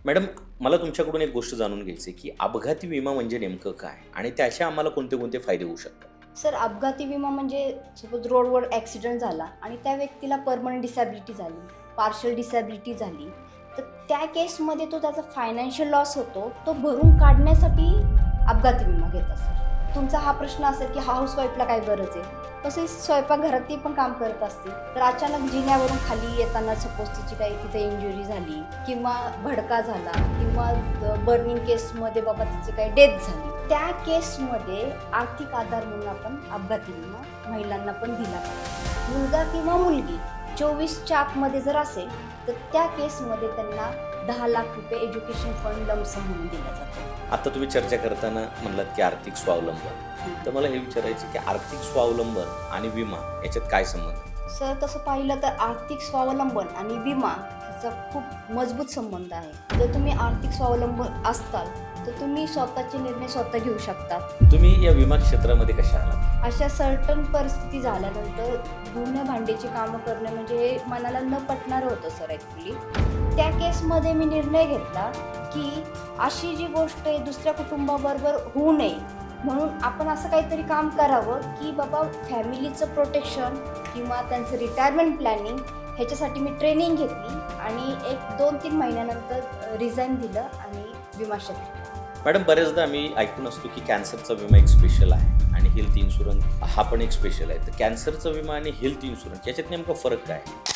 Madam, मला तुमच्याकडून एक गोष्ट जाणून घ्यायची आहे की अपघाती विमा म्हणजे नेमकं काय आणि त्याचे आम्हाला कोणते कोणते फायदे होऊ शकतात? सर, अपघाती विमा म्हणजे सपोज रोडवर ॲक्सिडेंट झाला आणि त्या व्यक्तीला परमनंट डिसॅबिलिटी झाली, पार्शल डिसॅबिलिटी झाली, तर त्या केसमध्ये तो त्याचा फायनान्शियल लॉस होतो, तो भरून काढण्यासाठी अपघाती विमा घेतात सर. तुमचा हा प्रश्न असेल की हाऊसवाईफला काय गरज आहे, तसेच स्वयंपाकघरात ती पण काम करत असते, तर अचानक जिन्यावरून खाली येताना सपोज तिची काही तिथे इंजुरी झाली किंवा भडका झाला किंवा बर्निंग केसमध्ये बाबा तिची काही डेथ झाली, त्या केसमध्ये आर्थिक आधार म्हणून आपण अपघाती विमा महिलांना पण दिला पाहिजे. मुलगा किंवा मुलगी 24च्या आतमध्ये जर असेल तर त्या केसमध्ये त्यांना 10 लाख रुपये एज्युकेशन फंड लमसम म्हणून दिला जातो. आता तुम्ही चर्चा करताना म्हणलात की आर्थिक स्वावलंबन, तर मला हे विचारायचं की आर्थिक स्वावलंबन आणि विमा याच्यात काय संबंध? सर, तसं पाहिलं तर आर्थिक स्वावलंबन आणि विमा ह्याचा खूप मजबूत संबंध आहे. जर तुम्ही आर्थिक स्वावलंबन असताल तर तुम्ही स्वतःचे निर्णय स्वतः घेऊ शकता. तुम्ही या विमा क्षेत्रामध्ये कशा आलात? अशा सर्टन परिस्थिती झाल्यानंतर धुणं भांडीची कामं करणे म्हणजे हे मनाला न पटणारं होतं सर ॲक्च्युली. त्या केसमध्ये मी निर्णय घेतला की अशी जी गोष्ट आहे दुसऱ्या कुटुंबाबरोबर होऊ नये, म्हणून आपण असं काहीतरी काम करावं की बाबा फॅमिलीचं प्रोटेक्शन किंवा त्यांचं रिटायरमेंट प्लॅनिंग ह्याच्यासाठी मी ट्रेनिंग घेतली आणि एक 2-3 महिन्यानंतर रिझाईन दिलं आणि विमा क्षेत्रात. मॅडम, बरेचदा आम्ही ऐकून असतो की कॅन्सरचा विमा एक स्पेशल आहे आणि हेल्थ इन्शुरन्स हा पण एक स्पेशल आहे. तर कॅन्सरचा विमा आणि हेल्थ इन्शुरन्स याच्यात नेमका फरक काय आहे?